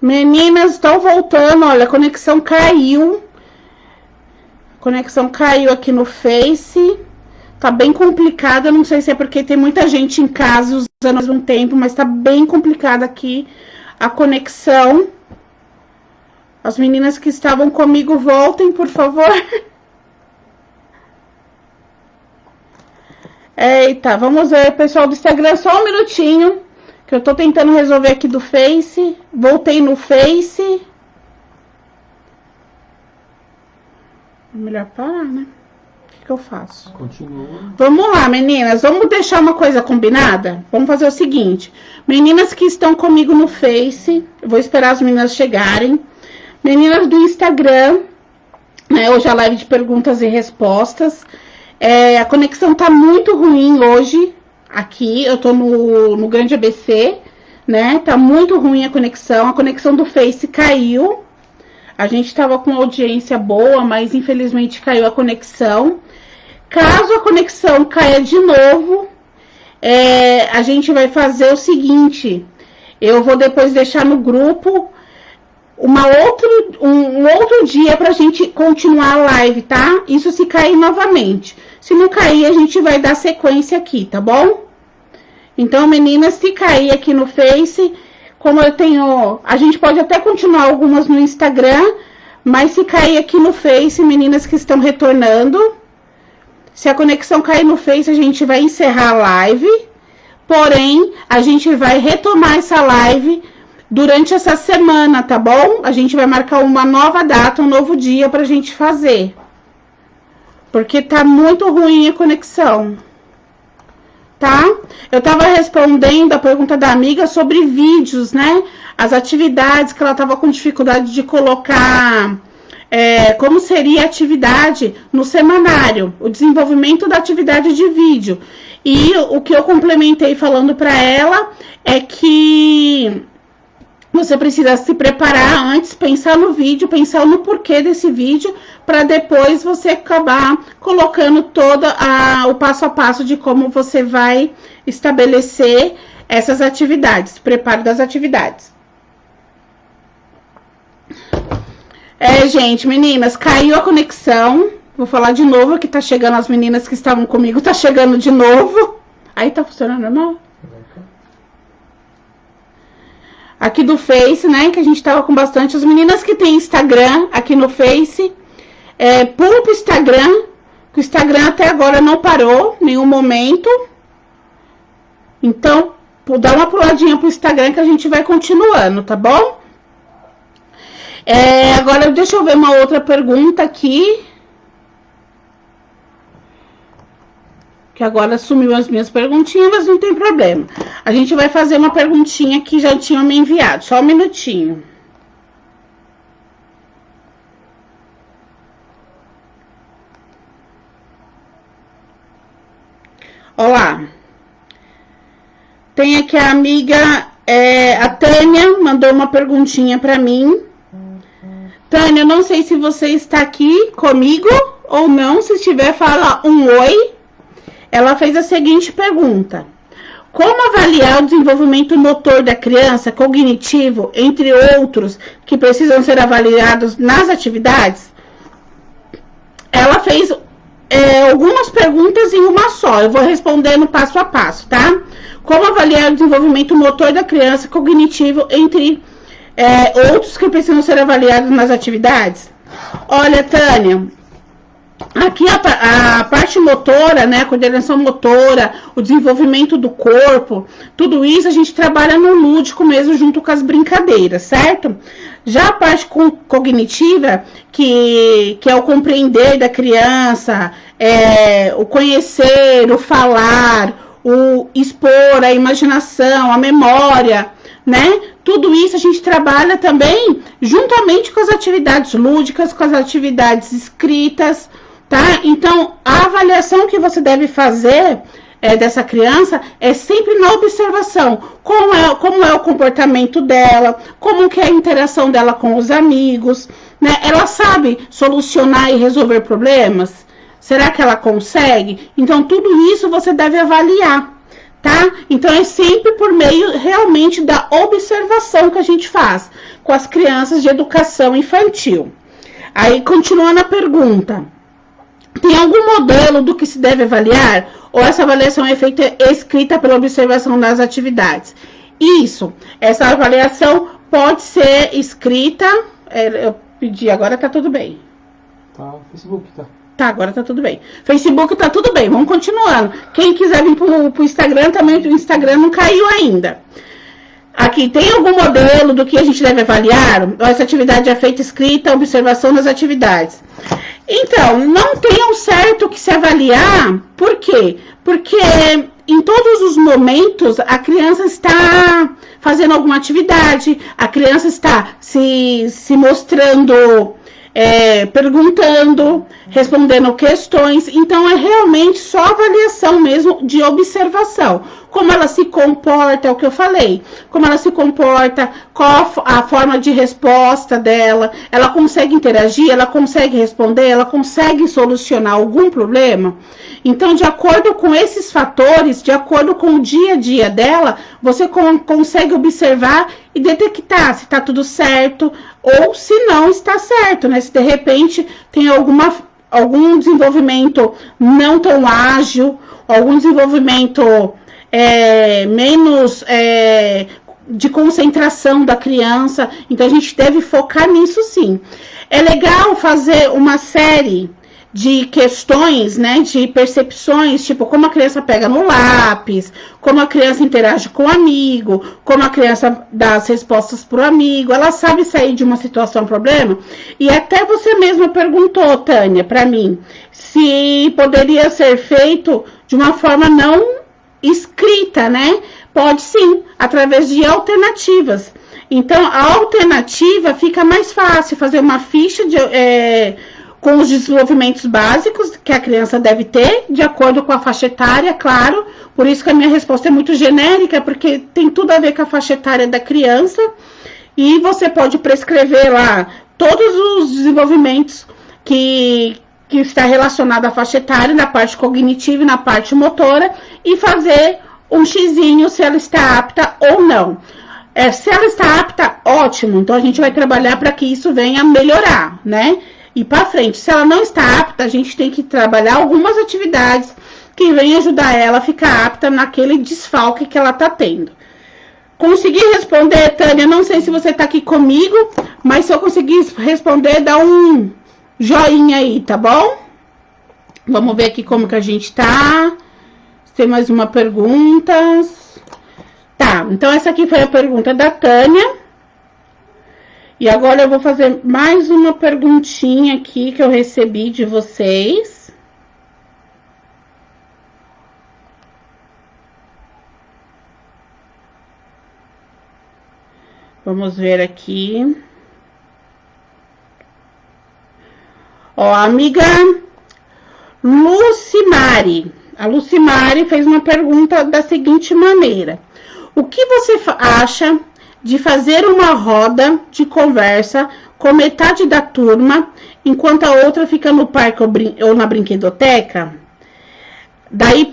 Meninas, estão voltando. Olha, a conexão caiu. A conexão caiu aqui no Face. Tá bem complicada. Não sei se é porque tem muita gente em casa usando ao mesmo tempo, mas tá bem complicada aqui a conexão. As meninas que estavam comigo, voltem, por favor. Eita, vamos ver, pessoal do Instagram, só um minutinho, que eu tô tentando resolver aqui do Face. Voltei no Face. É melhor parar, né? O que eu faço? Continua. Vamos lá, meninas, vamos deixar uma coisa combinada? Vamos fazer o seguinte. Meninas que estão comigo no Face, eu vou esperar as meninas chegarem. Meninas do Instagram, né, hoje é a live de perguntas e respostas. A conexão tá muito ruim hoje, aqui, eu tô no Grande ABC, né, tá muito ruim a conexão do Face caiu. A gente tava com audiência boa, mas infelizmente caiu a conexão. Caso a conexão caia de novo, a gente vai fazer o seguinte, eu vou depois deixar no grupo um outro dia pra gente continuar a live, tá? Isso se cair novamente. Se não cair, a gente vai dar sequência aqui, tá bom? Então, meninas, se cair aqui no Face, como eu tenho... A gente pode até continuar algumas no Instagram, mas se cair aqui no Face, meninas que estão retornando, se a conexão cair no Face, a gente vai encerrar a live. Porém, a gente vai retomar essa live durante essa semana, tá bom? A gente vai marcar uma nova data, um novo dia pra gente fazer. Porque tá muito ruim a conexão. Tá? Eu tava respondendo a pergunta da amiga sobre vídeos, né? As atividades que ela tava com dificuldade de colocar... como seria a atividade no semanário. O desenvolvimento da atividade de vídeo. E o que eu complementei falando pra ela é que... Você precisa se preparar antes, pensar no vídeo, pensar no porquê desse vídeo, para depois você acabar colocando todo o passo a passo de como você vai estabelecer essas atividades, preparo das atividades. Gente, meninas, caiu a conexão. Vou falar de novo que tá chegando as meninas que estavam comigo, tá chegando de novo. Aí tá funcionando normal? Aqui do Face, né, que a gente tava com bastante. As meninas que tem Instagram aqui no Face, pula pro Instagram, que o Instagram até agora não parou, em nenhum momento. Então, dá uma puladinha pro Instagram que a gente vai continuando, tá bom? Agora, deixa eu ver uma outra pergunta aqui. Que agora sumiu as minhas perguntinhas, mas não tem problema. A gente vai fazer uma perguntinha que já tinham me enviado. Só um minutinho. Olá. Tem aqui a amiga, a Tânia, mandou uma perguntinha para mim. Tânia, não sei se você está aqui comigo ou não. Se estiver, fala um oi. Ela fez a seguinte pergunta: como avaliar o desenvolvimento motor da criança, cognitivo, entre outros, que precisam ser avaliados nas atividades? Ela fez algumas perguntas em uma só, eu vou respondendo passo a passo, tá? Como avaliar o desenvolvimento motor da criança, cognitivo, entre outros que precisam ser avaliados nas atividades? Olha, Tânia, aqui a parte motora, né, a coordenação motora, o desenvolvimento do corpo, tudo isso a gente trabalha no lúdico mesmo, junto com as brincadeiras, certo? Já a parte cognitiva, que é o compreender da criança, o conhecer, o falar, o expor, a imaginação, a memória, né? Tudo isso a gente trabalha também juntamente com as atividades lúdicas, com as atividades escritas, tá? Então, a avaliação que você deve fazer dessa criança é sempre na observação. Como é o comportamento dela, como que é a interação dela com os amigos, né? Ela sabe solucionar e resolver problemas? Será que ela consegue? Então, tudo isso você deve avaliar, tá? Então, é sempre por meio realmente da observação que a gente faz com as crianças de educação infantil. Aí, continuando a pergunta, tem algum modelo do que se deve avaliar? Ou essa avaliação é feita escrita pela observação das atividades? Isso, essa avaliação pode ser escrita, eu pedi, agora tá tudo bem. Tá, Facebook, tá. Tá, agora tá tudo bem. Facebook tá tudo bem, vamos continuando. Quem quiser vir pro Instagram, também o Instagram não caiu ainda. Aqui, tem algum modelo do que a gente deve avaliar? Ou essa atividade é feita escrita, observação das atividades? Então, não tem um certo que se avaliar. Por quê? Porque em todos os momentos a criança está fazendo alguma atividade, a criança está se mostrando, perguntando, respondendo questões. Então, é realmente só avaliação mesmo de observação. Como ela se comporta, é o que eu falei. Como ela se comporta, qual a forma de resposta dela. Ela consegue interagir, ela consegue responder, ela consegue solucionar algum problema. Então, de acordo com esses fatores, de acordo com o dia a dia dela, você consegue observar e detectar se está tudo certo ou se não está certo, né? Se de repente tem algum desenvolvimento não tão ágil, algum desenvolvimento menos de concentração da criança. Então, a gente deve focar nisso sim. É legal fazer uma série de questões, né, de percepções, tipo como a criança pega no lápis, como a criança interage com o amigo, como a criança dá as respostas para o amigo, ela sabe sair de uma situação, problema. E até você mesma perguntou, Tânia, para mim, se poderia ser feito de uma forma não escrita, né? Pode sim, através de alternativas. Então, a alternativa fica mais fácil, fazer uma ficha com os desenvolvimentos básicos que a criança deve ter, de acordo com a faixa etária, claro. Por isso que a minha resposta é muito genérica, porque tem tudo a ver com a faixa etária da criança. E você pode prescrever lá todos os desenvolvimentos que está relacionado à faixa etária, na parte cognitiva e na parte motora, e fazer um xizinho se ela está apta ou não. Se ela está apta, ótimo. Então, a gente vai trabalhar para que isso venha melhorar, né? E para frente. Se ela não está apta, a gente tem que trabalhar algumas atividades que venham ajudar ela a ficar apta naquele desfalque que ela está tendo. Consegui responder, Tânia? Não sei se você está aqui comigo, mas se eu conseguir responder, dá um joinha aí, tá bom? Vamos ver aqui como que a gente tá. Tem mais uma pergunta. Tá, então essa aqui foi a pergunta da Tânia. E agora eu vou fazer mais uma perguntinha aqui que eu recebi de vocês. Vamos ver aqui. Ó, a amiga Lucimari. A Lucimari fez uma pergunta da seguinte maneira: o que você acha de fazer uma roda de conversa com metade da turma, enquanto a outra fica no parque ou na brinquedoteca? Daí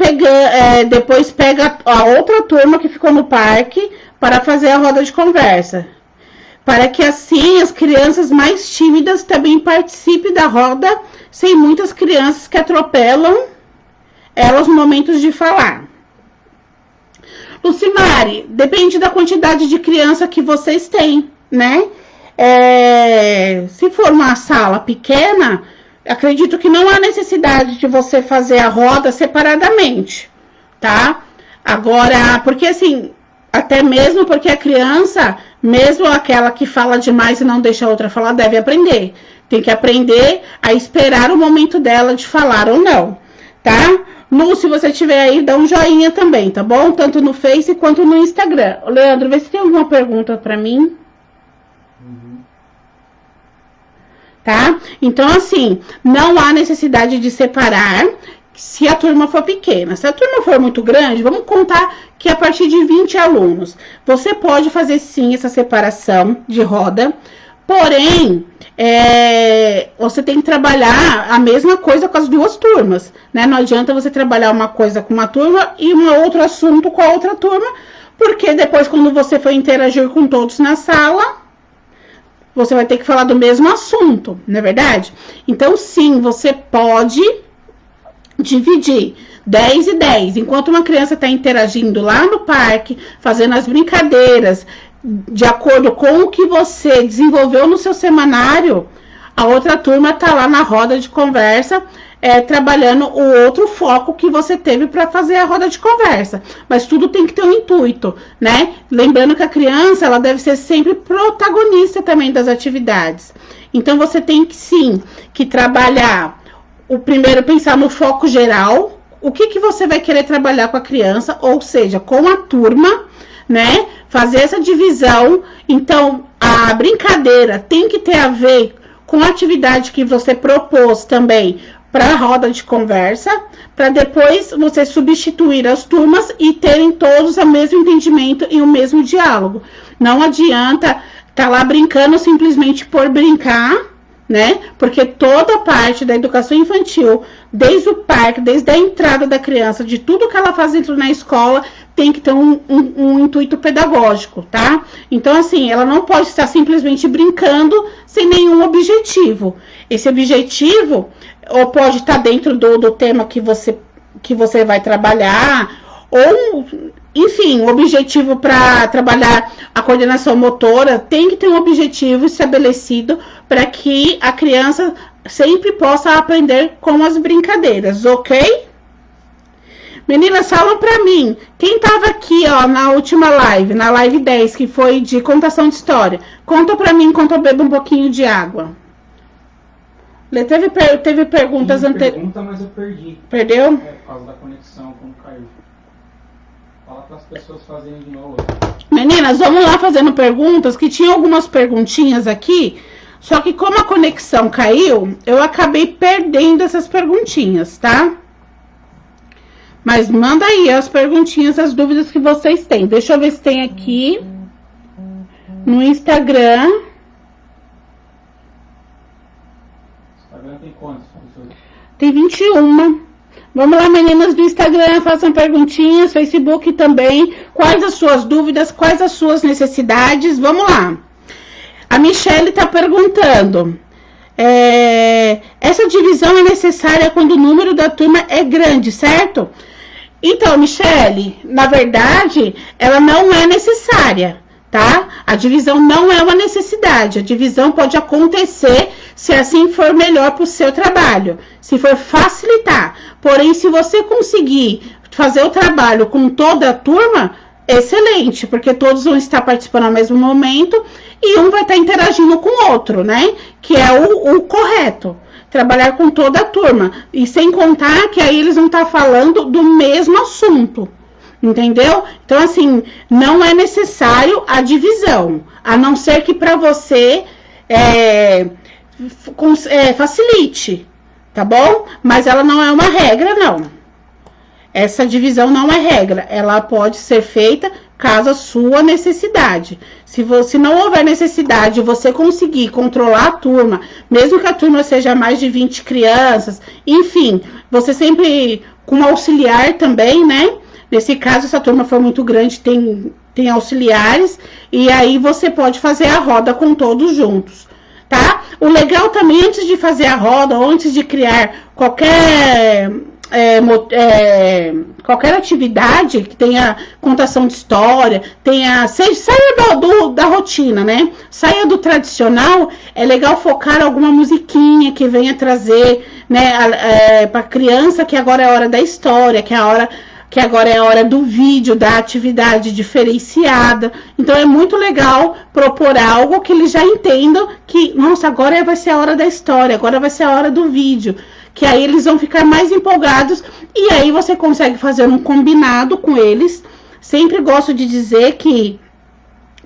depois pega a outra turma que ficou no parque para fazer a roda de conversa, para que assim as crianças mais tímidas também participem da roda, sem muitas crianças que atropelam elas no momento de falar. Lucimari, depende da quantidade de criança que vocês têm, né? Se for uma sala pequena, acredito que não há necessidade de você fazer a roda separadamente, tá? Agora, porque assim, até mesmo porque a criança, mesmo aquela que fala demais e não deixa a outra falar, deve aprender. Tem que aprender a esperar o momento dela de falar ou não, tá? Lu, se você tiver aí, dá um joinha também, tá bom? Tanto no Face quanto no Instagram. Leandro, vê se tem alguma pergunta pra mim. Tá? Então, assim, não há necessidade de separar se a turma for pequena. Se a turma for muito grande, vamos contar que a partir de 20 alunos, você pode fazer sim essa separação de roda, Porém, você tem que trabalhar a mesma coisa com as duas turmas, né? Não adianta você trabalhar uma coisa com uma turma e um outro assunto com a outra turma, porque depois, quando você for interagir com todos na sala, você vai ter que falar do mesmo assunto, não é verdade? Então, sim, você pode dividir 10 e 10. Enquanto uma criança está interagindo lá no parque, fazendo as brincadeiras, de acordo com o que você desenvolveu no seu semanário, a outra turma está lá na roda de conversa, trabalhando o outro foco que você teve para fazer a roda de conversa. Mas tudo tem que ter um intuito, né? Lembrando que a criança, ela deve ser sempre protagonista também das atividades. Então, você tem que, sim, que trabalhar, o primeiro, pensar no foco geral, o que você vai querer trabalhar com a criança, ou seja, com a turma, né? Fazer essa divisão. Então, a brincadeira tem que ter a ver com a atividade que você propôs também para a roda de conversa, para depois você substituir as turmas e terem todos o mesmo entendimento e o mesmo diálogo. Não adianta estar lá brincando simplesmente por brincar, né? Porque toda parte da educação infantil, desde o parque, desde a entrada da criança, de tudo que ela faz dentro na escola, tem que ter um intuito pedagógico, tá? Então, assim, ela não pode estar simplesmente brincando sem nenhum objetivo. Esse objetivo ou pode estar dentro do tema que você vai trabalhar, ou, enfim, o objetivo para trabalhar a coordenação motora tem que ter um objetivo estabelecido para que a criança sempre possa aprender com as brincadeiras, ok? Meninas, falam para mim, quem estava aqui, ó, na última live, na live 10, que foi de contação de história, conta para mim enquanto eu bebo um pouquinho de água. Teve perguntas anteriores. Pergunta, mas eu perdi. Perdeu? Por causa da conexão, como caiu. Fala para as pessoas fazerem de novo. Meninas, vamos lá fazendo perguntas, que tinha algumas perguntinhas aqui, só que como a conexão caiu, eu acabei perdendo essas perguntinhas, tá? Mas manda aí as perguntinhas, as dúvidas que vocês têm. Deixa eu ver se tem aqui no Instagram. Instagram tem quantos? Tem 21. Vamos lá, meninas do Instagram, façam perguntinhas, Facebook também. Quais as suas dúvidas, quais as suas necessidades? Vamos lá. A Michelle está perguntando. Essa divisão é necessária quando o número da turma é grande, certo? Então, Michelle, na verdade, ela não é necessária, tá? A divisão não é uma necessidade. A divisão pode acontecer se assim for melhor para o seu trabalho, se for facilitar. Porém, se você conseguir fazer o trabalho com toda a turma, excelente, porque todos vão estar participando ao mesmo momento e um vai estar interagindo com o outro, né? Que é o correto. Trabalhar com toda a turma. E sem contar que aí eles vão estar falando do mesmo assunto. Entendeu? Então, assim, não é necessário a divisão. A não ser que para você facilite. Tá bom? Mas ela não é uma regra, não. Essa divisão não é regra. Ela pode ser feita caso a sua necessidade. Se não houver necessidade, você conseguir controlar a turma, mesmo que a turma seja mais de 20 crianças, enfim, você sempre com auxiliar também, né? Nesse caso, se a turma for muito grande, tem auxiliares, e aí você pode fazer a roda com todos juntos, tá? O legal também, antes de fazer a roda, ou antes de criar qualquer atividade que tenha contação de história, saia da rotina, né? Saia do tradicional, é legal focar alguma musiquinha que venha trazer, né, para criança que agora é a hora da história, que agora é a hora do vídeo, da atividade diferenciada. Então é muito legal propor algo que eles já entendam que, nossa, agora vai ser a hora da história, agora vai ser a hora do vídeo. Que aí eles vão ficar mais empolgados e aí você consegue fazer um combinado com eles. Sempre gosto de dizer que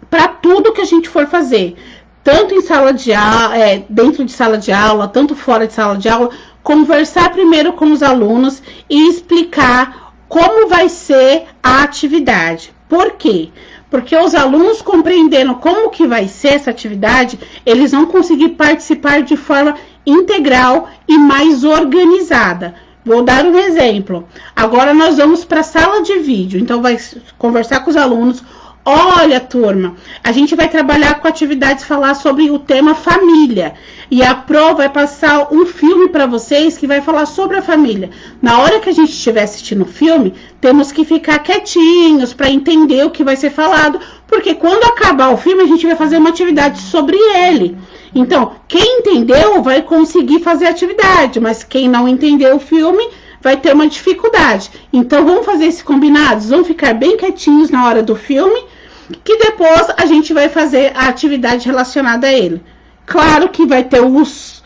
para tudo que a gente for fazer, tanto em sala de aula, dentro de sala de aula, tanto fora de sala de aula, conversar primeiro com os alunos e explicar como vai ser a atividade. Por quê? Porque os alunos compreendendo como que vai ser essa atividade, eles vão conseguir participar de forma integral e mais organizada. Vou dar um exemplo. Agora nós vamos para a sala de vídeo. Então, vai conversar com os alunos. Olha, turma, a gente vai trabalhar com atividades, falar sobre o tema família. E a Pro vai passar um filme para vocês que vai falar sobre a família. Na hora que a gente estiver assistindo o filme, temos que ficar quietinhos para entender o que vai ser falado. Porque quando acabar o filme, a gente vai fazer uma atividade sobre ele. Então, quem entendeu vai conseguir fazer a atividade, mas quem não entendeu o filme vai ter uma dificuldade. Então, vamos fazer esses combinados, vamos ficar bem quietinhos na hora do filme, que depois a gente vai fazer a atividade relacionada a ele. Claro que vai ter os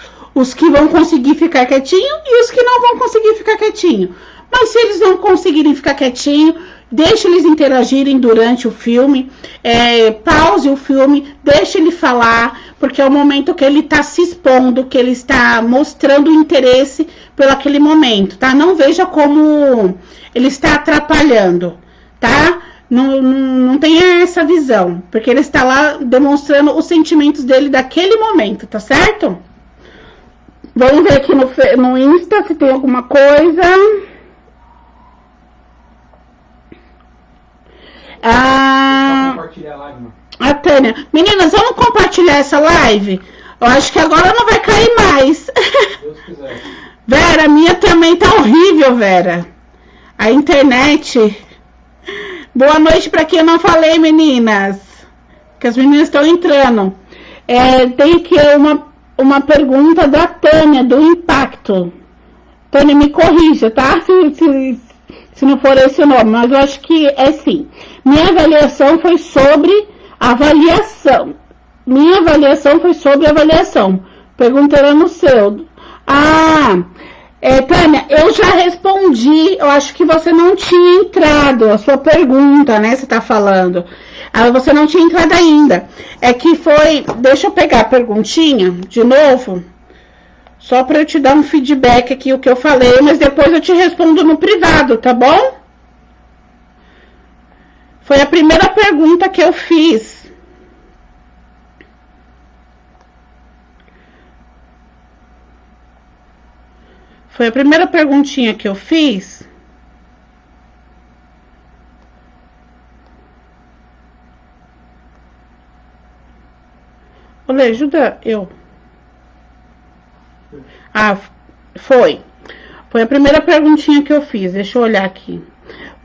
que vão conseguir ficar quietinho e os que não vão conseguir ficar quietinho. Mas se eles não conseguirem ficar quietinho, deixe eles interagirem durante o filme, pause o filme, deixe ele falar, porque é o momento que ele está se expondo, que ele está mostrando interesse pelo aquele momento, tá? Não veja como ele está atrapalhando, tá? Não tenha essa visão, porque ele está lá demonstrando os sentimentos dele daquele momento, tá certo? Vamos ver aqui no Insta se tem alguma coisa. Compartilhar a live, mano. A Tânia. Meninas, vamos compartilhar essa live? Eu acho que agora não vai cair mais. Se Deus quiser. Vera, a minha também tá horrível, Vera. A internet. Boa noite para quem eu não falei, meninas. Que as meninas estão entrando. Tem aqui uma pergunta da Tânia, do Impacto. Tânia, me corrija, tá? Se não for esse o nome, mas eu acho que é sim. Minha avaliação foi sobre avaliação. Perguntando no seu. Tânia, eu já respondi. Eu acho que você não tinha entrado. A sua pergunta, né? Você tá falando. Você não tinha entrado ainda. É que foi. Deixa eu pegar a perguntinha de novo. Só para eu te dar um feedback aqui, o que eu falei, mas depois eu te respondo no privado, tá bom? Foi a primeira pergunta que eu fiz. Foi a primeira perguntinha que eu fiz. Olê, ajuda eu. Foi a primeira perguntinha que eu fiz. Deixa eu olhar aqui.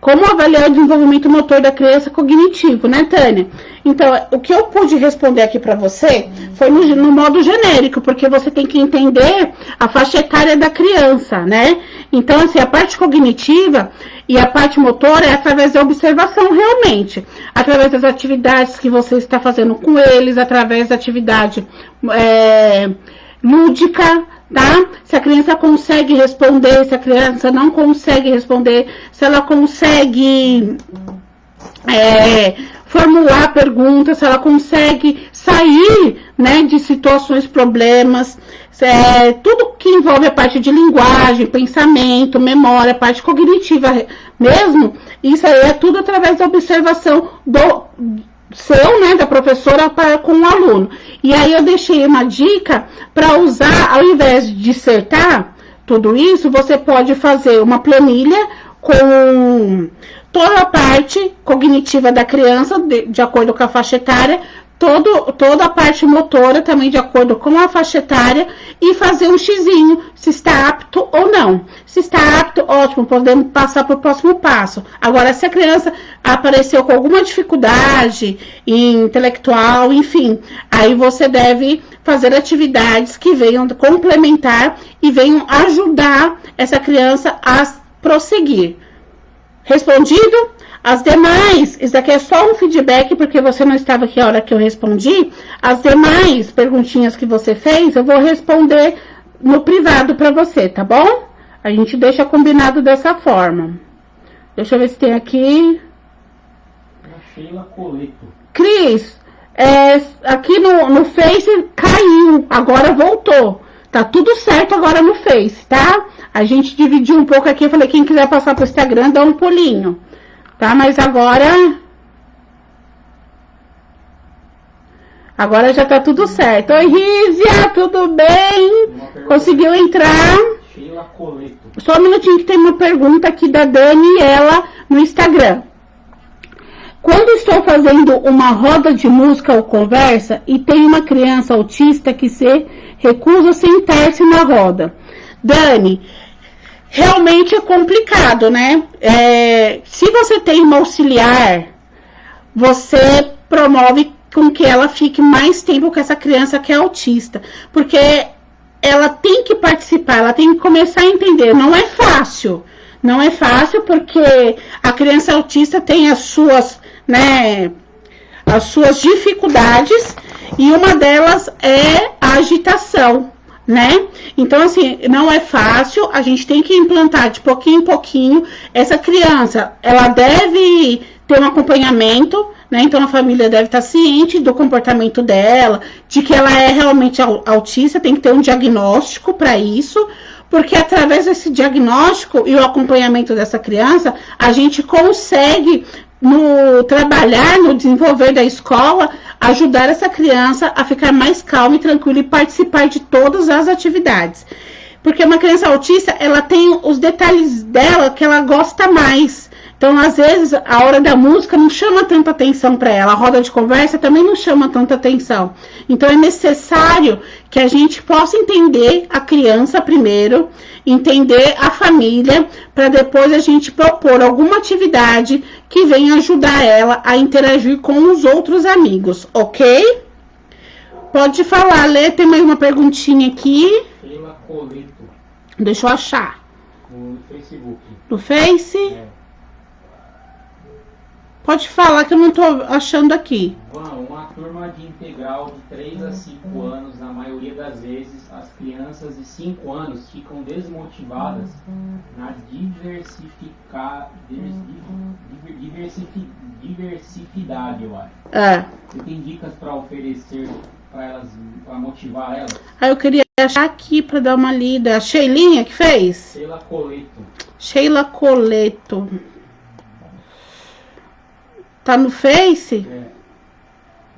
Como avaliar o desenvolvimento motor da criança cognitivo, né, Tânia? Então, o que eu pude responder aqui para você foi no modo genérico, porque você tem que entender a faixa etária da criança, né? Então, assim, a parte cognitiva e a parte motora é através da observação realmente, através das atividades que você está fazendo com eles, através da atividade lúdica, tá? Se a criança consegue responder, se a criança não consegue responder, se ela consegue formular perguntas, se ela consegue sair, né, de situações, problemas, tudo que envolve a parte de linguagem, pensamento, memória, parte cognitiva mesmo, isso aí é tudo através da observação né, da professora com o aluno. E aí eu deixei uma dica para usar, ao invés de dissertar tudo isso, você pode fazer uma planilha com toda a parte cognitiva da criança, de acordo com a faixa etária, toda a parte motora também de acordo com a faixa etária, e fazer um xizinho, se está apto ou não. Se está apto, ótimo, podemos passar para o próximo passo. Agora, se a criança apareceu com alguma dificuldade intelectual, enfim, aí você deve fazer atividades que venham complementar e venham ajudar essa criança a prosseguir. Respondido? As demais, isso daqui é só um feedback, porque você não estava aqui a hora que eu respondi. As demais perguntinhas que você fez, eu vou responder no privado para você, tá bom? A gente deixa combinado dessa forma. Deixa eu ver se tem aqui. Sheila Coleto. Cris, aqui no Face caiu, agora voltou. Tá tudo certo agora no Face, tá? A gente dividiu um pouco aqui, eu falei, quem quiser passar pro Instagram, dá um pulinho. Tá, mas agora Agora já tá tudo certo. Oi, Rízia, tudo bem? Conseguiu entrar? Sheila Coleto. Só um minutinho que tem uma pergunta aqui da Daniela no Instagram. Quando estou fazendo uma roda de música ou conversa e tem uma criança autista que se recusa a sentar-se na roda. Dani, realmente é complicado, né? Se você tem uma auxiliar, você promove com que ela fique mais tempo com essa criança que é autista. Porque ela tem que participar, ela tem que começar a entender. Não é fácil. Não é fácil porque a criança autista tem as suas, né, as suas dificuldades e uma delas é a agitação, né? Então, assim, não é fácil, a gente tem que implantar de pouquinho em pouquinho. Essa criança, ela deve ter um acompanhamento, né? Então, a família deve estar ciente do comportamento dela, de que ela é realmente autista, tem que ter um diagnóstico para isso, porque através desse diagnóstico e o acompanhamento dessa criança, a gente consegue, no trabalhar, no desenvolver da escola, ajudar essa criança a ficar mais calma e tranquila e participar de todas as atividades. Porque uma criança autista, ela tem os detalhes dela que ela gosta mais. Então, às vezes, a hora da música não chama tanta atenção para ela. A roda de conversa também não chama tanta atenção. Então, é necessário que a gente possa entender a criança primeiro, entender a família, para depois a gente propor alguma atividade que venha ajudar ela a interagir com os outros amigos, ok? Pode falar, Lê. Tem mais uma perguntinha aqui. Sheila Coleto. Deixa eu achar. No Facebook. No Face? Pode falar que eu não tô achando aqui. Uma turma de integral de 3 a 5 anos, na maioria das vezes, as crianças de 5 anos ficam desmotivadas na diversidade, eu acho. Você tem dicas para oferecer para elas, para motivar elas? Eu queria achar aqui para dar uma lida. A Sheilinha que fez? Sheila Coleto. Sheila Coleto. Tá no Face?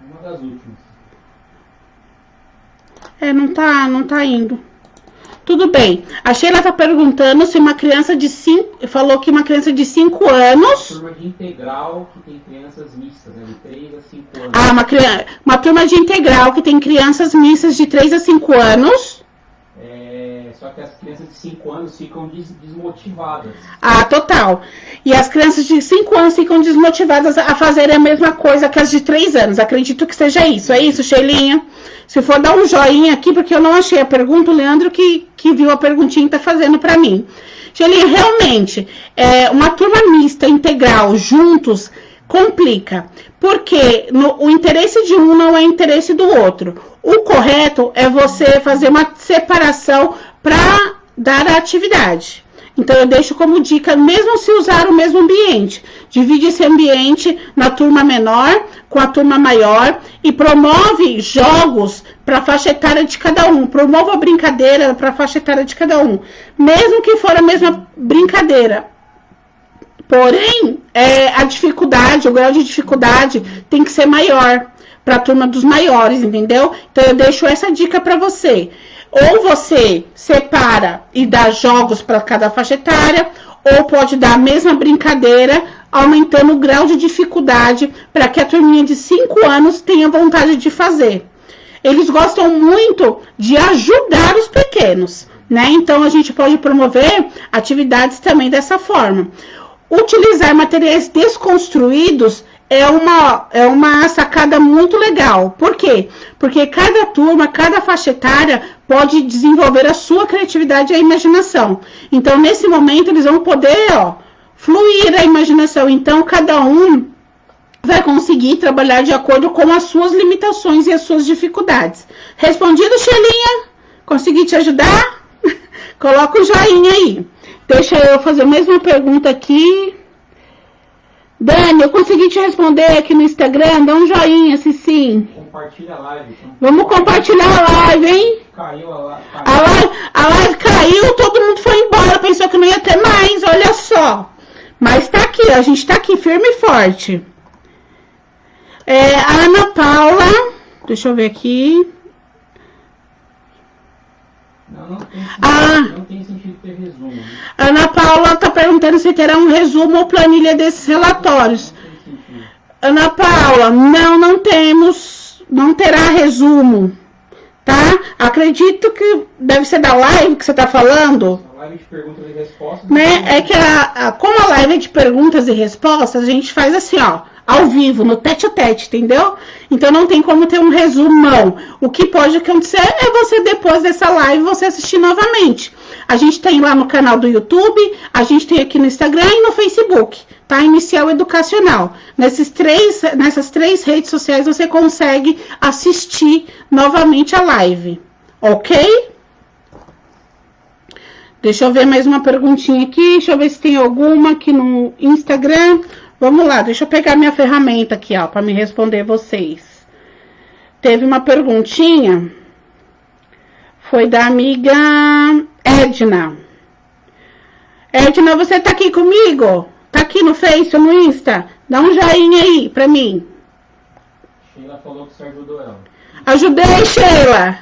Uma das últimas. Não tá indo. Tudo bem. A Sheila tá perguntando se uma criança de 5... Falou que uma criança de 5 anos... Uma turma de integral que tem crianças mistas, né? De 3 a 5 anos. Uma turma de integral que tem crianças mistas de 3 a 5 anos... Só que as crianças de 5 anos ficam desmotivadas. Total. E as crianças de 5 anos ficam desmotivadas a fazerem a mesma coisa que as de 3 anos. Acredito que seja isso. É isso, Sheilinha? Se for, dar um joinha aqui, porque eu não achei a pergunta. O Leandro que viu a perguntinha tá fazendo para mim. Sheilinha, realmente, uma turma mista, integral, juntos, complica. Porque o interesse de um não é interesse do outro. O correto é você fazer uma separação para dar a atividade. Então, eu deixo como dica, mesmo se usar o mesmo ambiente. Divide esse ambiente na turma menor com a turma maior e promove jogos para a faixa etária de cada um. Promova a brincadeira para a faixa etária de cada um. Mesmo que for a mesma brincadeira. Porém, a dificuldade, o grau de dificuldade tem que ser maior para a turma dos maiores, entendeu? Então, eu deixo essa dica para você. Ou você separa e dá jogos para cada faixa etária, ou pode dar a mesma brincadeira, aumentando o grau de dificuldade para que a turminha de 5 anos tenha vontade de fazer. Eles gostam muito de ajudar os pequenos, né? Então, a gente pode promover atividades também dessa forma. Utilizar materiais desconstruídos é uma sacada muito legal. Por quê? Porque cada turma, cada faixa etária pode desenvolver a sua criatividade e a imaginação. Então, nesse momento, eles vão poder, fluir a imaginação. Então, cada um vai conseguir trabalhar de acordo com as suas limitações e as suas dificuldades. Respondido, Sheilinha? Consegui te ajudar? Coloca o joinha aí. Deixa eu fazer a mesma pergunta aqui. Dani, eu consegui te responder aqui no Instagram. Dá um joinha, se sim. Compartilha a live. Então. Vamos compartilhar a live, hein? Caiu a live. A live caiu, todo mundo foi embora. Pensou que não ia ter mais, olha só. Mas tá aqui, a gente tá aqui firme e forte. A Ana Paula, Deixa eu ver aqui. Não tem sentido ter resumo. Né? Ana Paula está perguntando se terá um resumo ou planilha desses relatórios. Ana Paula, não temos, não terá resumo, tá? Acredito que deve ser da live que você está falando. A live de perguntas e respostas. Né? É que como a live é de perguntas e respostas, a gente faz assim, ó, ao vivo, no tete-a-tete, entendeu? Então não tem como ter um resumão. O que pode acontecer é você, depois dessa live, você assistir novamente. A gente tem lá no canal do YouTube, a gente tem aqui no Instagram e no Facebook, tá? Inicial Educacional. Nessas três redes sociais você consegue assistir novamente a live, ok? Deixa eu ver mais uma perguntinha aqui, deixa eu ver se tem alguma aqui no Instagram. Vamos lá, deixa eu pegar minha ferramenta aqui, ó, para me responder vocês. Teve uma perguntinha, foi da amiga Edna. Edna, você tá aqui comigo? Tá aqui no Face ou no Insta? Dá um joinha aí pra mim. Sheila falou que você ajudou ela. Ajudei, Sheila.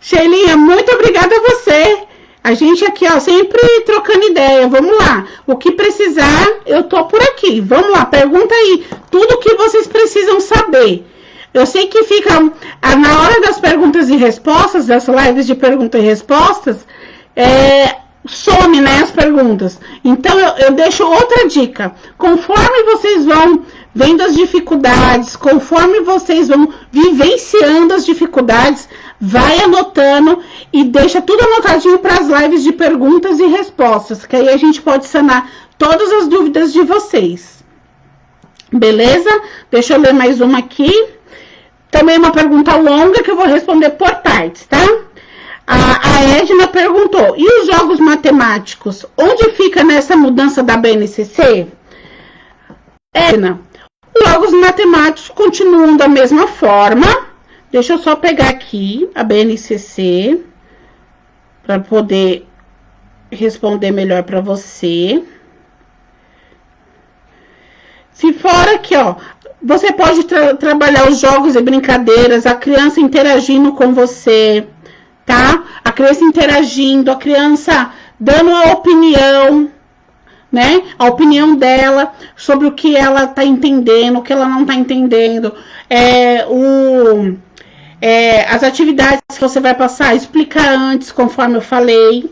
Sheilinha, muito obrigada a você. A gente aqui, ó, sempre trocando ideia. Vamos lá. O que precisar, eu tô por aqui. Vamos lá, pergunta aí. Tudo que vocês precisam saber. Eu sei que fica na hora das perguntas e respostas, das lives de perguntas e respostas, some, né, as perguntas. Então, eu deixo outra dica. Conforme vocês vão vendo as dificuldades, conforme vocês vão vivenciando as dificuldades, vai anotando e deixa tudo anotadinho para as lives de perguntas e respostas, que aí a gente pode sanar todas as dúvidas de vocês. Beleza? Deixa eu ler mais uma aqui. Também uma pergunta longa que eu vou responder por partes, tá? A Edna perguntou, e os jogos matemáticos, onde fica nessa mudança da BNCC? Edna, os jogos matemáticos continuam da mesma forma. Deixa eu só pegar aqui a BNCC para poder responder melhor para você. Se for aqui, ó, você pode trabalhar os jogos e brincadeiras, a criança interagindo com você, tá? A criança interagindo, a criança dando a opinião, né? A opinião dela sobre o que ela tá entendendo, o que ela não tá entendendo. As atividades que você vai passar, explicar antes, conforme eu falei,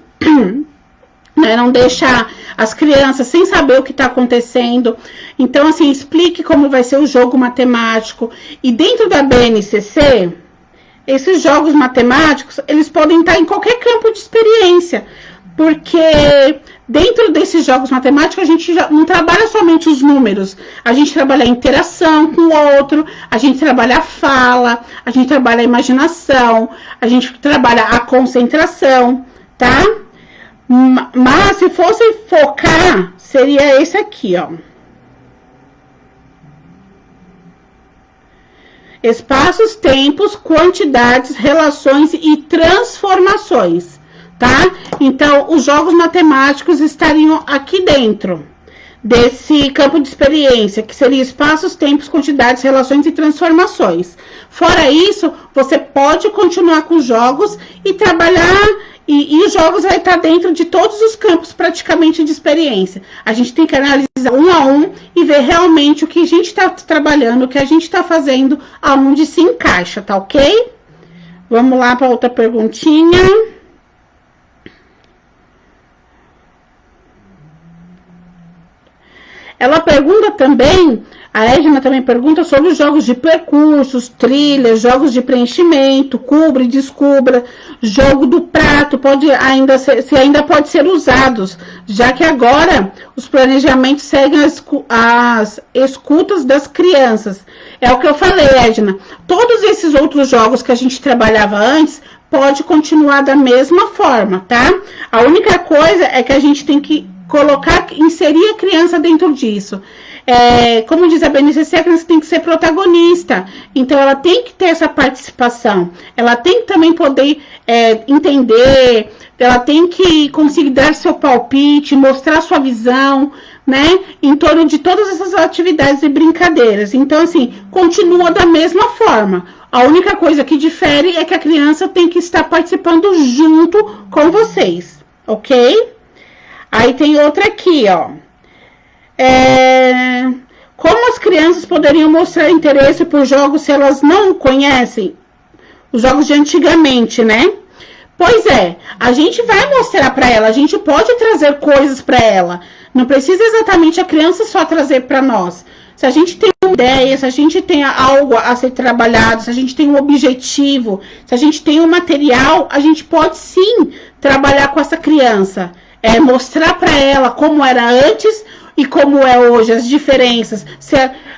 né? Não deixar as crianças sem saber o que está acontecendo. Então, assim, explique como vai ser o jogo matemático. E dentro da BNCC, esses jogos matemáticos, eles podem estar em qualquer campo de experiência, porque dentro desses jogos matemáticos, a gente já não trabalha somente os números, a gente trabalha a interação com o outro, a gente trabalha a fala, a gente trabalha a imaginação, a gente trabalha a concentração, tá? Mas se fosse focar, seria esse aqui, ó. Espaços, tempos, quantidades, relações e transformações, tá? Então, os jogos matemáticos estariam aqui dentro desse campo de experiência, que seria espaços, tempos, quantidades, relações e transformações. Fora isso, você pode continuar com os jogos e trabalhar, e os jogos vai estar dentro de todos os campos praticamente de experiência. A gente tem que analisar um a um e ver realmente o que a gente está trabalhando, o que a gente está fazendo, aonde se encaixa, tá ok? Vamos lá para outra perguntinha. Ela pergunta também, a Edna também pergunta sobre os jogos de percursos, trilhas, jogos de preenchimento, cubra e descubra, jogo do prato, se ainda pode ser usados, já que agora os planejamentos seguem as escutas das crianças. É o que eu falei, Edna. Todos esses outros jogos que a gente trabalhava antes, pode continuar da mesma forma, tá? A única coisa é que a gente tem que inserir a criança dentro disso. Como diz a BNCC, a criança tem que ser protagonista. Então, ela tem que ter essa participação. Ela tem que também poder entender. Ela tem que conseguir dar seu palpite, mostrar sua visão. né, em torno de todas essas atividades e brincadeiras. Então, assim, continua da mesma forma. A única coisa que difere é que a criança tem que estar participando junto com vocês, ok? Aí tem outra aqui, ó. Como as crianças poderiam mostrar interesse por jogos se elas não conhecem os jogos de antigamente, né? Pois é, a gente vai mostrar para ela, a gente pode trazer coisas para ela. Não precisa exatamente a criança só trazer para nós. Se a gente tem uma ideia, se a gente tem algo a ser trabalhado, se a gente tem um objetivo, se a gente tem um material, a gente pode sim trabalhar com essa criança. Mostrar para ela como era antes e como é hoje, as diferenças.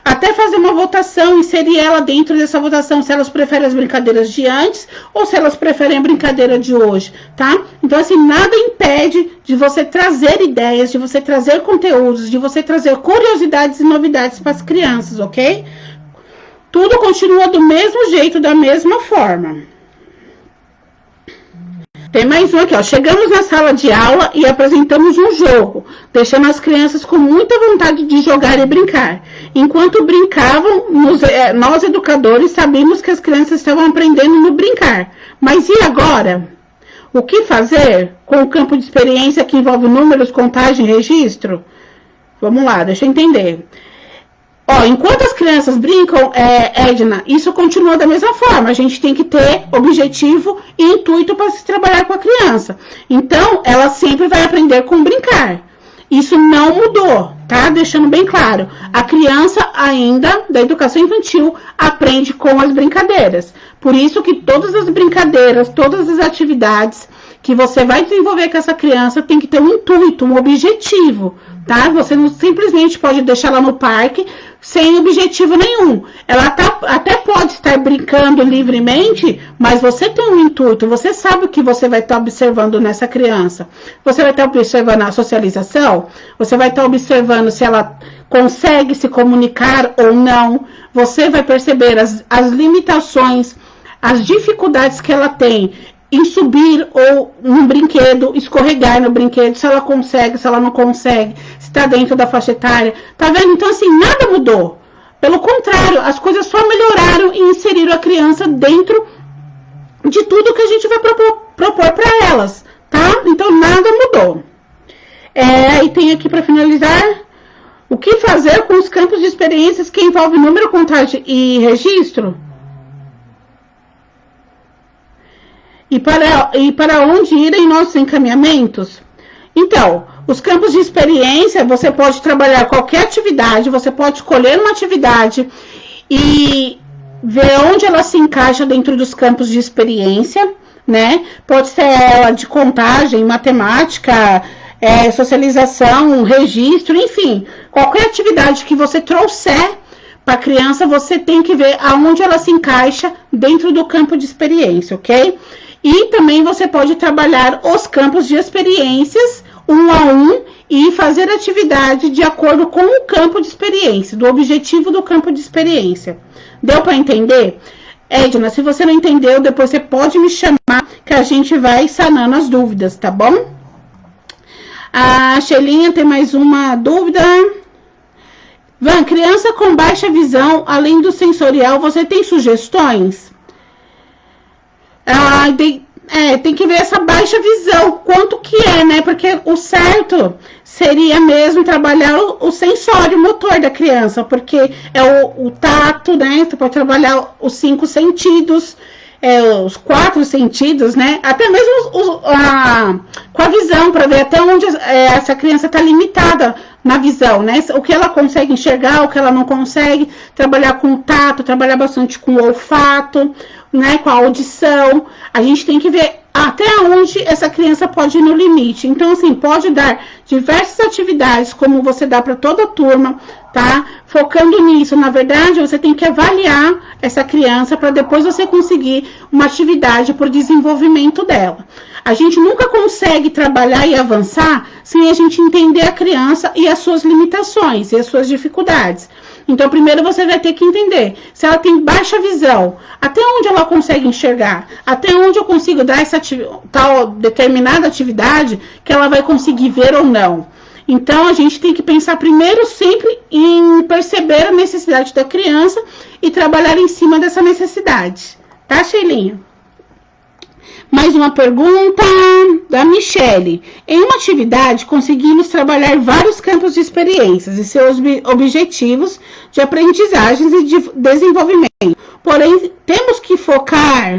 Até fazer uma votação, inserir ela dentro dessa votação, se elas preferem as brincadeiras de antes ou se elas preferem a brincadeira de hoje, tá? Então, assim, nada impede de você trazer ideias, de você trazer conteúdos, de você trazer curiosidades e novidades para as crianças, ok? Tudo continua do mesmo jeito, da mesma forma. Tem mais um aqui, ó. Chegamos na sala de aula e apresentamos um jogo, deixando as crianças com muita vontade de jogar e brincar. Enquanto brincavam, nós educadores sabíamos que as crianças estavam aprendendo no brincar. Mas e agora? O que fazer com o campo de experiência que envolve números, contagem e registro? Vamos lá, deixa eu entender. Enquanto as crianças brincam, Edna, isso continua da mesma forma. A gente tem que ter objetivo e intuito para se trabalhar com a criança. Então, ela sempre vai aprender com brincar. Isso não mudou, tá? Deixando bem claro. A criança ainda, da educação infantil, aprende com as brincadeiras. Por isso que todas as brincadeiras, todas as atividades que você vai desenvolver com essa criança tem que ter um intuito, um objetivo, tá? Você não simplesmente pode deixar ela no parque sem objetivo nenhum. Ela até pode estar brincando livremente, mas você tem um intuito, você sabe o que você vai estar observando nessa criança. Você vai estar observando a socialização, você vai estar observando se ela consegue se comunicar ou não, você vai perceber as limitações, as dificuldades que ela tem em subir ou num brinquedo, escorregar no brinquedo, se ela consegue, se ela não consegue, se está dentro da faixa etária. Tá vendo? Então, assim, nada mudou. Pelo contrário, as coisas só melhoraram e inseriram a criança dentro de tudo que a gente vai propor para elas, tá? Então, nada mudou. E tem aqui para finalizar, o que fazer com os campos de experiências que envolvem número, contagem e registro? E para onde irem nossos encaminhamentos? Então, os campos de experiência, você pode trabalhar qualquer atividade, você pode escolher uma atividade e ver onde ela se encaixa dentro dos campos de experiência, né? Pode ser ela de contagem, matemática, socialização, registro, enfim. Qualquer atividade que você trouxer para a criança, você tem que ver aonde ela se encaixa dentro do campo de experiência, ok? E também você pode trabalhar os campos de experiências um a um e fazer atividade de acordo com o campo de experiência, do objetivo do campo de experiência. Deu para entender? Edna, se você não entendeu, depois você pode me chamar que a gente vai sanando as dúvidas, tá bom? A Shelinha tem mais uma dúvida. Van, criança com baixa visão, além do sensorial, você tem sugestões? Tem que ver essa baixa visão, quanto que é, né? Porque o certo seria mesmo trabalhar o sensório motor da criança, porque é o tato, né? Você pode trabalhar os 5 sentidos, os 4 sentidos, né? Até mesmo com a visão, para ver até onde essa criança está limitada na visão, né? O que ela consegue enxergar, o que ela não consegue, trabalhar com o tato, trabalhar bastante com o olfato, né, com a audição. A gente tem que ver até onde essa criança pode ir no limite. Então, assim, pode dar diversas atividades, como você dá para toda a turma, tá? Focando nisso, na verdade, você tem que avaliar essa criança para depois você conseguir uma atividade por desenvolvimento dela. A gente nunca consegue trabalhar e avançar sem a gente entender a criança e as suas limitações e as suas dificuldades. Então, primeiro você vai ter que entender se ela tem baixa visão, até onde ela consegue enxergar, até onde eu consigo dar essa tal determinada atividade que ela vai conseguir ver ou não. Então, a gente tem que pensar primeiro sempre em perceber a necessidade da criança e trabalhar em cima dessa necessidade. Tá, Sheilinha? Mais uma pergunta da Michele. Em uma atividade, conseguimos trabalhar vários campos de experiências e seus objetivos de aprendizagens e de desenvolvimento. Porém, temos que focar.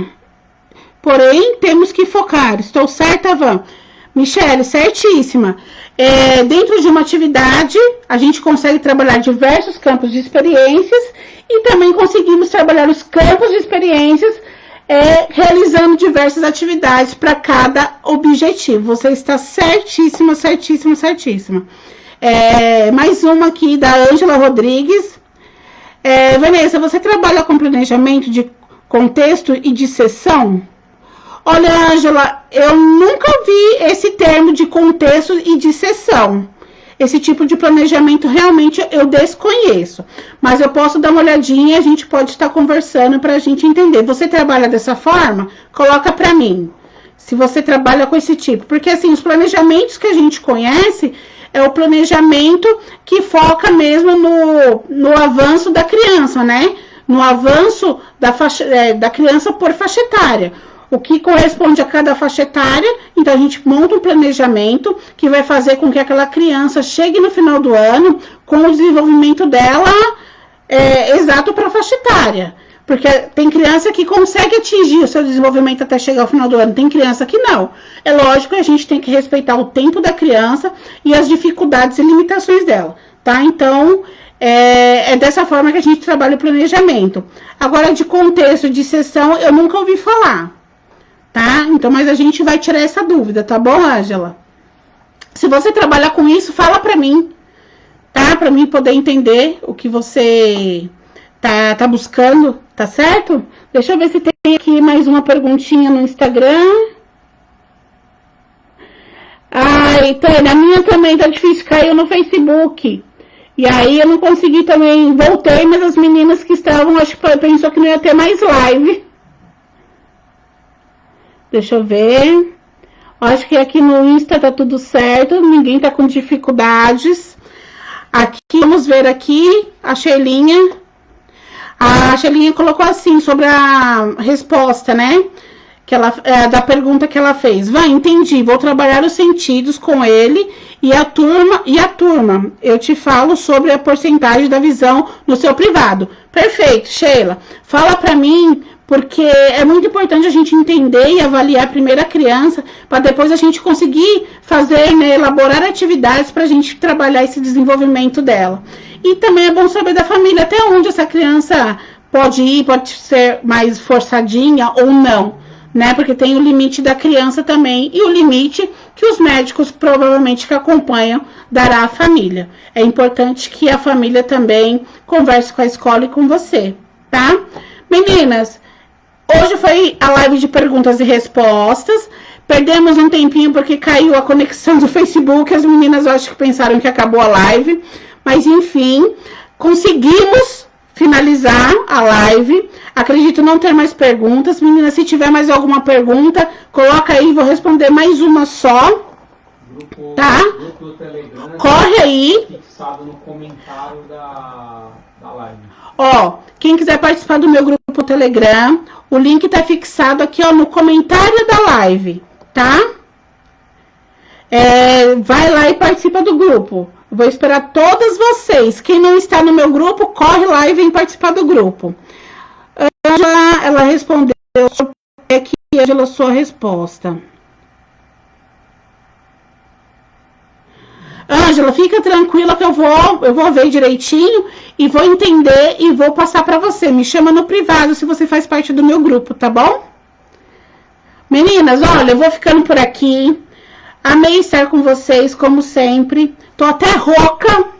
Estou certa, Van? Michele, certíssima. Dentro de uma atividade, a gente consegue trabalhar diversos campos de experiências e também conseguimos trabalhar os campos de experiências realizando diversas atividades para cada objetivo. Você está certíssima, certíssima, certíssima. Mais uma aqui da Ângela Rodrigues. Vanessa, você trabalha com planejamento de contexto e de sessão? Olha, Ângela, eu nunca vi esse termo de contexto e de sessão. Esse tipo de planejamento realmente eu desconheço. Mas eu posso dar uma olhadinha e a gente pode estar conversando para a gente entender. Você trabalha dessa forma? Coloca para mim. Se você trabalha com esse tipo. Porque assim, os planejamentos que a gente conhece é o planejamento que foca mesmo no avanço da criança, né? No avanço da criança por faixa etária. O que corresponde a cada faixa etária, então a gente monta um planejamento que vai fazer com que aquela criança chegue no final do ano com o desenvolvimento dela exato para a faixa etária. Porque tem criança que consegue atingir o seu desenvolvimento até chegar ao final do ano, tem criança que não. É lógico que a gente tem que respeitar o tempo da criança e as dificuldades e limitações dela, tá? Então, é dessa forma que a gente trabalha o planejamento. Agora, de contexto, de sessão, eu nunca ouvi falar. Tá? Então, mas a gente vai tirar essa dúvida, tá bom, Ângela? Se você trabalhar com isso, fala pra mim, tá? Pra mim poder entender o que você tá buscando, tá certo? Deixa eu ver se tem aqui mais uma perguntinha no Instagram. Ai, Tânia, a minha também tá difícil, caiu no Facebook. E aí eu não consegui também, voltei, mas as meninas que estavam, acho que pensou que não ia ter mais live. Deixa eu ver. Acho que aqui no Insta tá tudo certo. Ninguém tá com dificuldades. Aqui, vamos ver aqui a Sheilinha. A Sheilinha colocou assim, sobre a resposta, né? Da pergunta que ela fez. Entendi. Vou trabalhar os sentidos com ele e a turma. Eu te falo sobre a porcentagem da visão no seu privado. Perfeito, Sheila. Fala pra mim... Porque é muito importante a gente entender e avaliar primeiro a criança, para depois a gente conseguir fazer, né, elaborar atividades para a gente trabalhar esse desenvolvimento dela. E também é bom saber da família até onde essa criança pode ir, pode ser mais forçadinha ou não, né? Porque tem o limite da criança também e o limite que os médicos provavelmente que acompanham dará à família. É importante que a família também converse com a escola e com você, tá? Meninas, hoje foi a live de perguntas e respostas. Perdemos um tempinho porque caiu a conexão do Facebook. As meninas eu acho que pensaram que acabou a live. Mas enfim, conseguimos finalizar a live. Acredito não ter mais perguntas. Meninas, se tiver mais alguma pergunta, coloca aí, vou responder mais uma só. Tá? Grupo do Telegram, corre aí. Fixado no comentário da live. Ó, quem quiser participar do meu grupo Telegram, o link tá fixado aqui, ó, no comentário da live, tá? Vai lá e participa do grupo. Vou esperar todas vocês. Quem não está no meu grupo, corre lá e vem participar do grupo. Ângela, ela respondeu aqui, Ângela, sua resposta. Ângela, fica tranquila que eu vou ver direitinho e vou entender e vou passar para você. Me chama no privado se você faz parte do meu grupo, tá bom? Meninas, olha, eu vou ficando por aqui. Amei estar com vocês, como sempre. Tô até rouca.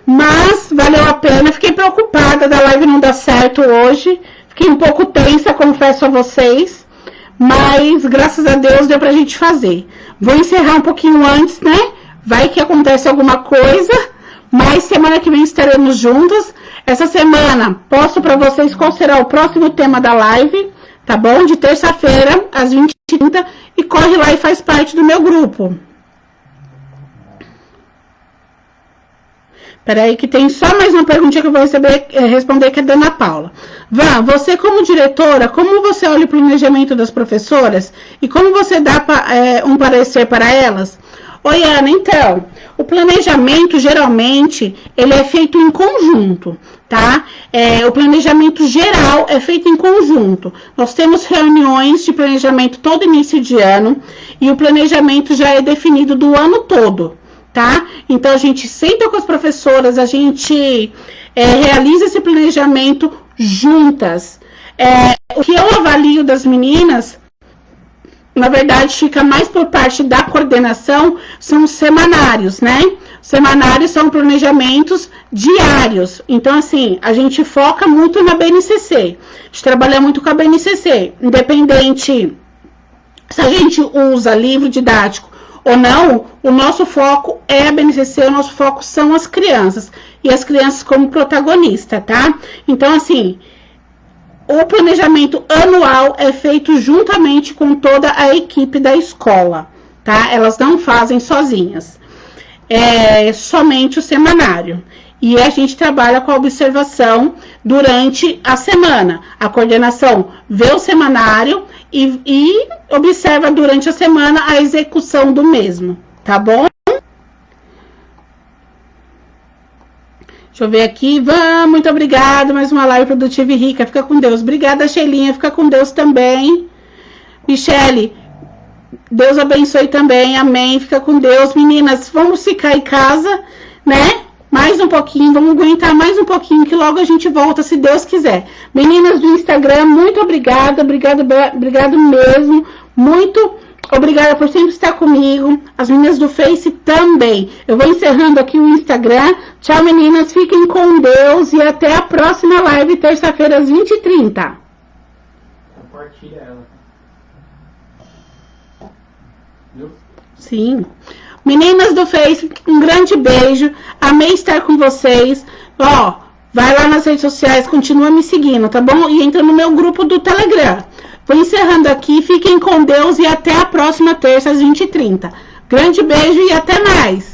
Mas valeu a pena. Fiquei preocupada da live não dar certo hoje. Fiquei um pouco tensa, confesso a vocês. Mas, graças a Deus, deu pra gente fazer. Vou encerrar um pouquinho antes, né? Vai que acontece alguma coisa. Mas semana que vem estaremos juntas. Essa semana, posto pra vocês qual será o próximo tema da live. Tá bom? De terça-feira, às 20h30. E corre lá e faz parte do meu grupo. Peraí que tem só mais uma perguntinha que eu vou responder, que é da Ana Paula. Van, você como diretora, como você olha o planejamento das professoras e como você dá um parecer para elas? Oi, Ana, então, o planejamento, geralmente, ele é feito em conjunto, tá? O planejamento geral é feito em conjunto. Nós temos reuniões de planejamento todo início de ano e o planejamento já é definido do ano todo, tá? Então, a gente senta com as professoras, a gente realiza esse planejamento juntas. O que eu avalio das meninas, na verdade, fica mais por parte da coordenação, são os semanários, né? Semanários são planejamentos diários. Então, assim, a gente foca muito na BNCC. A gente trabalha muito com a BNCC. Independente se a gente usa livro didático ou não, o nosso foco é a BNCC, o nosso foco são as crianças. E as crianças como protagonista, tá? Então, assim, o planejamento anual é feito juntamente com toda a equipe da escola, tá? Elas não fazem sozinhas. É somente o semanário. E a gente trabalha com a observação durante a semana. A coordenação vê o semanário e observa durante a semana a execução do mesmo, tá bom? Deixa eu ver aqui. Muito obrigada. Mais uma live produtiva e rica. Fica com Deus. Obrigada, Sheilinha. Fica com Deus também. Michele, Deus abençoe também. Amém. Fica com Deus. Meninas, vamos ficar em casa, né? Mais um pouquinho. Vamos aguentar mais um pouquinho, que logo a gente volta, se Deus quiser. Meninas do Instagram, muito obrigada. Obrigado mesmo. Muito obrigada por sempre estar comigo. As meninas do Face também. Eu vou encerrando aqui o Instagram. Tchau, meninas. Fiquem com Deus e até a próxima live, terça-feira, às 20h30. Compartilha ela. Viu? Sim. Meninas do Face, um grande beijo. Amei estar com vocês. Ó, vai lá nas redes sociais, continua me seguindo, tá bom? E entra no meu grupo do Telegram. Vou encerrando aqui. Fiquem com Deus e até a próxima terça, às 20h30. Grande beijo e até mais.